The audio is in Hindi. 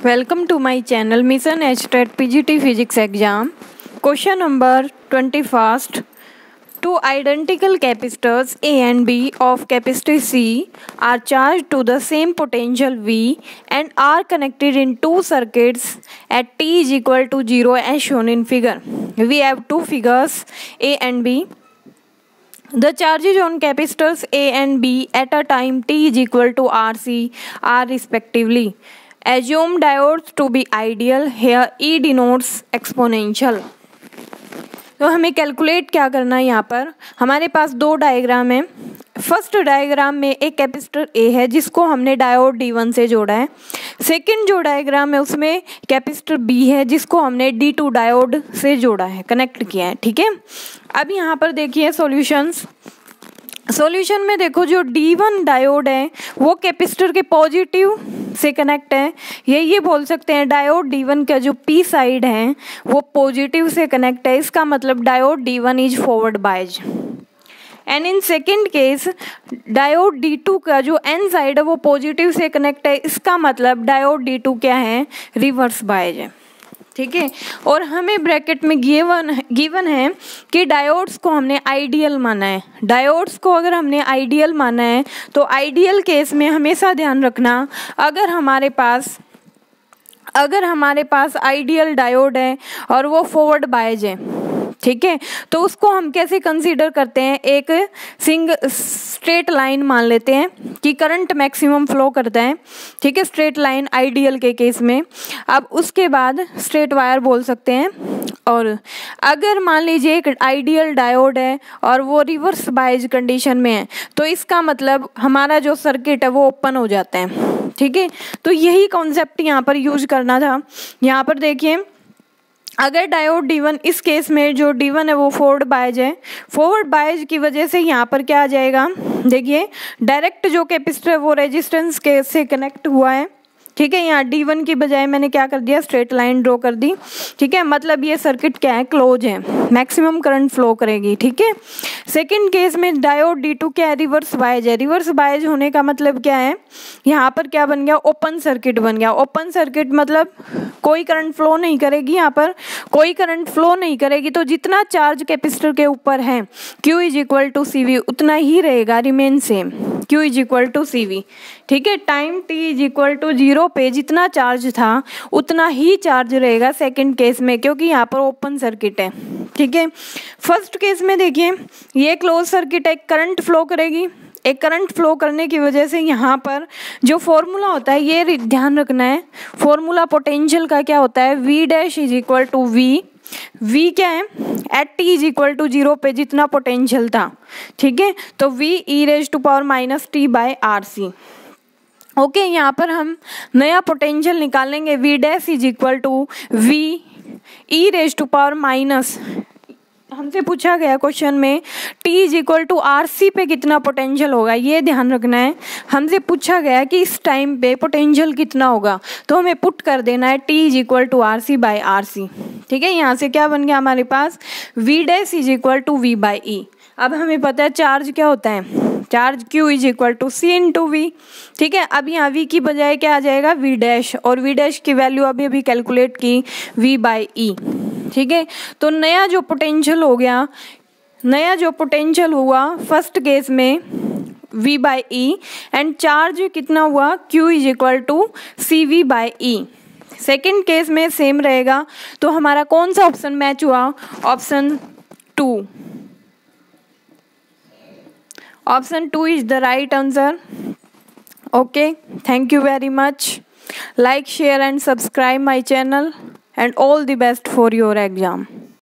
Welcome to my channel Mission H-TET PGT Physics Exam. Question number 21st. Two identical capacitors A and B of capacitor C are charged to the same potential V and are connected in two circuits at t is equal to 0 as shown in figure. We have two figures A and B. The charges on capacitors A and B at a time t is equal to RC are respectively. Assume diodes to be ideal. Here E denotes exponential. तो हमें कैलकुलेट क्या करना है। यहाँ पर हमारे पास दो डायग्राम है। फर्स्ट डायग्राम में एक कैपेसिटर ए है जिसको हमने डायोड D1 से जोड़ा है। सेकंड जो डायग्राम है उसमें कैपेसिटर बी है जिसको हमने D2 डायोड से जोड़ा है, कनेक्ट किया है। ठीक है, अब यहाँ पर देखिए सॉल्यूशन में देखो, जो D1 डायोड है वो कैपेसिटर के पॉजिटिव से कनेक्ट है। ये बोल सकते हैं डायोड D1 का जो P साइड है वो पॉजिटिव से कनेक्ट है। इसका मतलब diode D1 is forward boys. And in second case diode D2 का जो N साइड है वो पॉजिटिव से कनेक्ट है। इसका मतलब डायोड D2 क्या है, रिवर्स बायज है। ठीक है, और हमें ब्रैकेट में गिवन है कि डायोड्स को हमने आइडियल माना है। डायोड्स को अगर हमने आइडियल माना है तो आइडियल केस में हमेशा ध्यान रखना, अगर हमारे पास आइडियल डायोड है और वो फॉरवर्ड बायज है, ठीक है, तो उसको हम कैसे कंसीडर करते हैं, एक स्ट्रेट लाइन मान लेते हैं कि करंट मैक्सिमम फ्लो करता है। ठीक है, स्ट्रेट लाइन आइडियल के केस में। अब उसके बाद स्ट्रेट वायर बोल सकते हैं। और अगर मान लीजिए एक आइडियल डायोड है और वो रिवर्स बायज कंडीशन में है तो इसका मतलब हमारा जो सर्किट है वो ओपन हो जाता है। ठीक है, तो यही कॉन्सेप्ट यहाँ पर यूज करना था। यहाँ पर देखिए, अगर डायोड D1, इस केस में जो D1 है वो फॉरवर्ड बायज है। फॉरवर्ड बायज की वजह से यहाँ पर क्या आ जाएगा, देखिए डायरेक्ट जो कैपेसिटर है वो रेजिस्टेंस के से कनेक्ट हुआ है। ठीक है, यहाँ D1 की बजाय मैंने क्या कर दिया, स्ट्रेट लाइन ड्रॉ कर दी। ठीक है, मतलब ये सर्किट क्या है, क्लोज है, मैक्सिमम करंट फ्लो करेगी। ठीक है, सेकंड केस में डायोड D2 क्या है, रिवर्स बायज है। रिवर्स बायज होने का मतलब क्या है, यहाँ पर क्या बन गया, ओपन सर्किट बन गया। ओपन सर्किट मतलब कोई करंट फ्लो नहीं करेगी। यहाँ पर कोई करंट फ्लो नहीं करेगी तो जितना चार्ज कैपेसिटर के ऊपर है Q is equal to CV उतना ही रहेगा, remain same, Q is equal to CV। ठीक है, time t is equal to 0 पे जितना चार्ज था उतना ही चार्ज रहेगा सेकंड केस में, क्योंकि यहाँ पर ओपन सर्किट है। ठीक है, फर्स्ट केस में देखिए ये क्लोज सर्किट है, करंट फ्लो करेगी। एक करंट फ्लो करने की वजह से यहाँ पर जो फॉर्मूला होता है ये ध्यान रखना है। फॉर्मूला पोटेंशियल का क्या होता है, V dash is equal to V क्या है, at t is equal to 0 पे जितना पोटेंशियल था। ठीक है, तो V e raise to power minus t by RC। Okay, यहाँ पर हम नया पोटेंशियल निकालेंगे। V dash is equal to V e raise to power minus, हमसे पूछा गया क्वेश्चन में t is equal to RC पे कितना पोटेंशियल होगा, ये ध्यान रखना है। हमसे पूछा गया कि इस टाइम पे पोटेंशियल कितना होगा, तो हमें पुट कर देना है t is equal to RC by RC। ठीक है, यहाँ से क्या बन गया हमारे पास, V dash is equal to V by E। अब हमें पता है चार्ज क्या होता है, charge Q is equal to C into V। ठीक है, अब यहाँ V की बजाय क्या आ जाएगा, V डैश, और V डैश की वैल्यू अभी कैलकुलेट की, V बाई E। ठीक है, तो नया जो पोटेंशियल हुआ फर्स्ट केस में V by E and charge कितना हुआ, Q is equal to CV by E। Second case में सेम रहेगा, तो हमारा कौन सा ऑप्शन मैच हुआ, option 2। Option 2 is the right answer. Okay, thank you very much. Like, share and subscribe my channel, and all the best for your exam.